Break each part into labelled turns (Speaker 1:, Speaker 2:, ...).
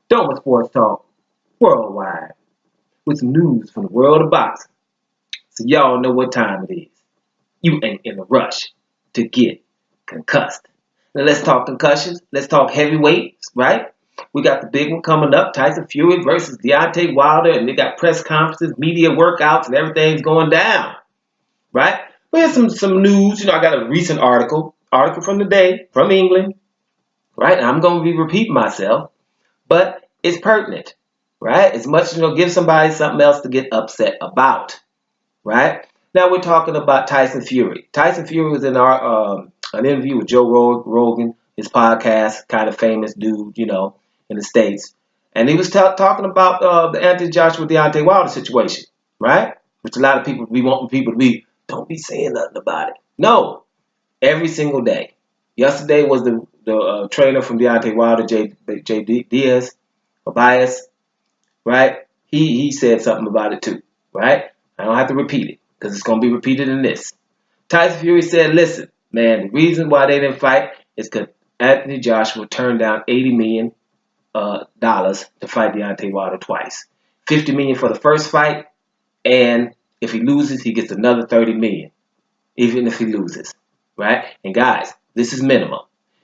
Speaker 1: Doma Sports Talk worldwide with some news from the world of boxing. So y'all know what time it is. You ain't in a rush to get concussed. Now let's talk concussions. Let's talk heavyweights, right? We got the big one coming up, Tyson Fury versus Deontay Wilder, and they got press conferences, media workouts, and everything's going down, right? But here's some news. I got a recent article from the day from England, right? And I'm going to be repeating myself, but it's pertinent, right? As much as give somebody something else to get upset about, right? Now we're talking about Tyson Fury. Tyson Fury was in an interview with Joe Rogan, his podcast, kind of famous dude, in the States. And he was talking about the Anthony Joshua Deontay Wilder situation, right? Which a lot of people, we want people to be, don't be saying nothing about it. No, every single day. Yesterday was the trainer from Deontay Wilder, J. Diaz, Tobias, right? He said something about it too, right? I don't have to repeat it because it's going to be repeated in this. Tyson Fury said, listen, man, the reason why they didn't fight is because Anthony Joshua turned down $80 million to fight Deontay Wilder twice. $50 million for the first fight, and if he loses, he gets another $30 million, even if he loses, right? And guys, this is minimum.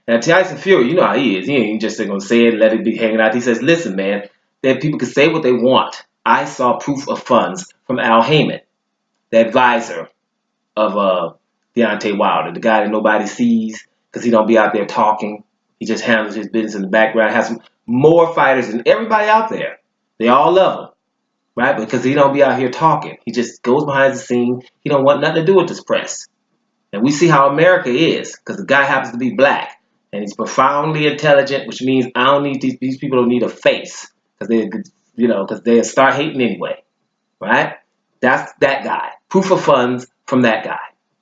Speaker 1: Now, Tyson Fury, you know how he is. He ain't just going to say it and let it be hanging out. He says, listen, man, that people can say what they want. I saw proof of funds from Al Heyman, the advisor of Deontay Wilder, the guy that nobody sees because he don't be out there talking. He just handles his business in the background, has more fighters than everybody out there. They all love him, right? Because he don't be out here talking. He just goes behind the scene. He don't want nothing to do with this press. And we see how America is because the guy happens to be black. And he's profoundly intelligent, which means I don't need these people don't need a face because they start hating anyway, right? That's that guy. Proof of funds from that guy,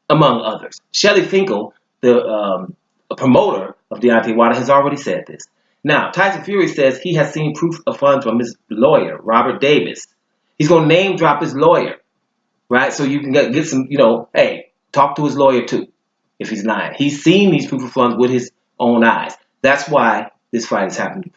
Speaker 1: among others. Shelly Finkel, the promoter of Deontay Wilder, has already said this. Now, Tyson Fury says he has seen proof of funds from his lawyer, Robert Davis. He's going to name drop his lawyer, right? So you can get some, hey, talk to his lawyer too if he's lying. He's seen these proof of funds with his own eyes. That's why this fight is happening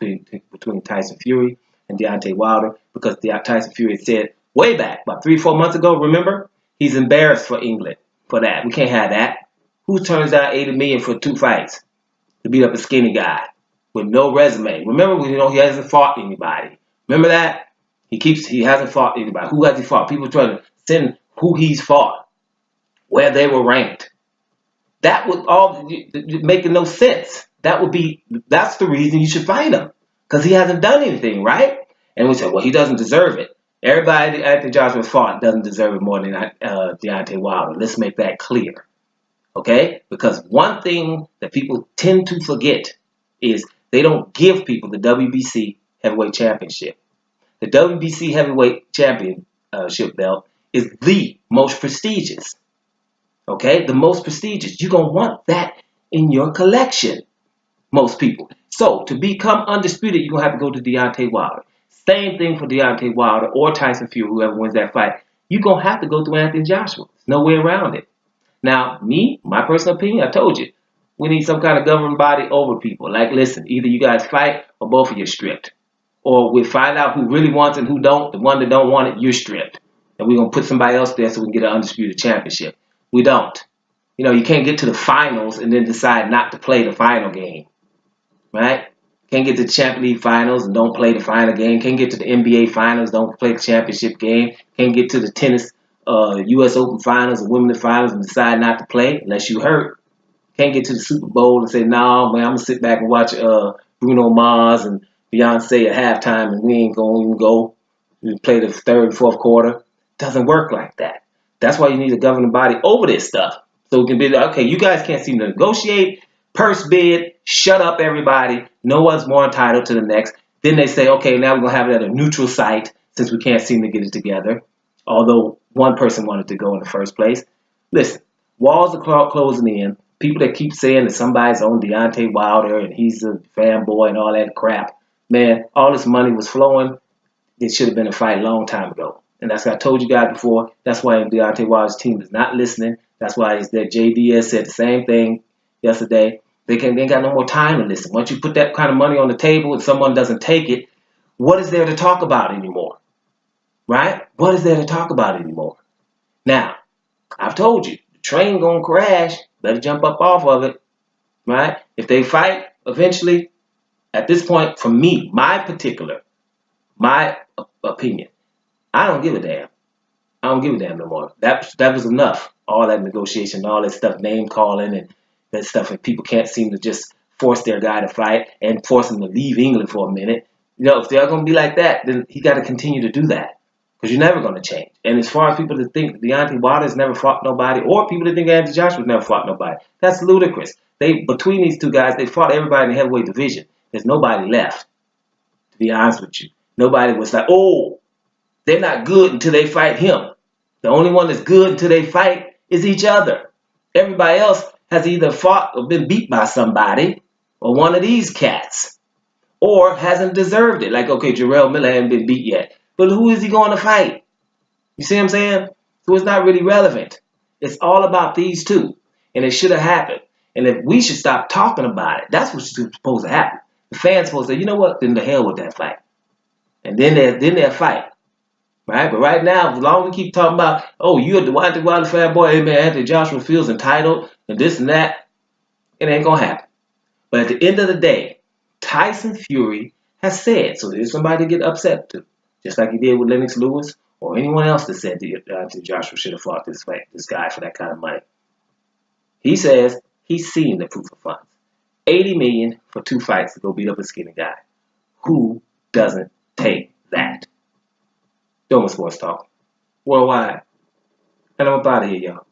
Speaker 1: between Tyson Fury and Deontay Wilder, because Tyson Fury said way back, about 3 or 4 months ago, remember? He's embarrassed for England for that. We can't have that. Who turns down $80 million for 2 fights to beat up a skinny guy with no resume? Remember, he hasn't fought anybody. Remember that? He hasn't fought anybody. Who has he fought? People trying to send who he's fought, where they were ranked. That would all making no sense. That's the reason you should fight him, because he hasn't done anything, right? And we said, well, he doesn't deserve it. Everybody that Anthony Joshua fought doesn't deserve it more than Deontay Wilder. Let's make that clear, okay? Because one thing that people tend to forget is they don't give people the WBC Heavyweight Championship. The WBC Heavyweight Championship belt is the most prestigious. Okay, the most prestigious. You're going to want that in your collection, most people. So, to become undisputed, you're going to have to go to Deontay Wilder. Same thing for Deontay Wilder or Tyson Fury, whoever wins that fight. You're going to have to go through Anthony Joshua. There's no way around it. Now, my personal opinion, I told you, we need some kind of governing body over people. Like, listen, either you guys fight or both of you stripped. Or we find out who really wants it and who don't. The one that don't want it, you're stripped. And we're going to put somebody else there so we can get an undisputed championship. We don't. You can't get to the finals and then decide not to play the final game, right? Can't get to the Champions League finals and don't play the final game. Can't get to the NBA finals, don't play the championship game. Can't get to the tennis U.S. Open finals or women's finals and decide not to play unless you hurt. Can't get to the Super Bowl and say, no, man, I'm going to sit back and watch Bruno Mars and Beyonce at halftime and we ain't going to even go and play the third and fourth quarter. Doesn't work like that. That's why you need a governing body over this stuff. So it can be like, okay, you guys can't seem to negotiate, purse bid, shut up everybody, no one's more entitled to the next. Then they say, okay, now we're going to have it at a neutral site since we can't seem to get it together, although one person wanted to go in the first place. Listen, walls are closing in. People that keep saying that somebody's on Deontay Wilder and he's a fanboy and all that crap, man, all this money was flowing. It should have been a fight a long time ago. And that's what I told you guys before. That's why Deontay Wilder's team is not listening. That's why JDS said the same thing yesterday. They ain't got no more time to listen. Once you put that kind of money on the table and someone doesn't take it, what is there to talk about anymore? Right? What is there to talk about anymore? Now, I've told you, the train gonna crash. Better jump up off of it. Right? If they fight, eventually, at this point, for me, my opinion, I don't give a damn. I don't give a damn no more. That was enough. All that negotiation, all that stuff, name calling and that stuff, and people can't seem to just force their guy to fight and force him to leave England for a minute. You know, if they're gonna be like that, then he got to continue to do that because you're never gonna change. And as far as people that think Deontay Wilder's never fought nobody, or people that think Anthony Joshua's never fought nobody, that's ludicrous. Between these two guys, they fought everybody in the heavyweight division. There's nobody left. To be honest with you, nobody was like, oh, they're not good until they fight him. The only one that's good until they fight is each other. Everybody else has either fought or been beat by somebody or one of these cats or hasn't deserved it. Like, okay, Jarrell Miller hasn't been beat yet. But who is he going to fight? You see what I'm saying? So it's not really relevant. It's all about these two. And it should have happened. And if we should stop talking about it, that's what's supposed to happen. The fans supposed to say, you know what? Then the hell with that fight. And then they'll fight. Right? But right now, as long as we keep talking about, oh, you're the Deontay Wilder fan boy, hey man, Anthony Joshua feels entitled, and this and that, it ain't gonna happen. But at the end of the day, Tyson Fury has said, so there's somebody to get upset to, just like he did with Lennox Lewis or anyone else that said that Joshua should have fought this guy for that kind of money. He says he's seen the proof of funds. $80 million for 2 fights to go beat up a skinny guy. Who doesn't take that? Doing Sports Talk Worldwide. And I'm up out of here, y'all.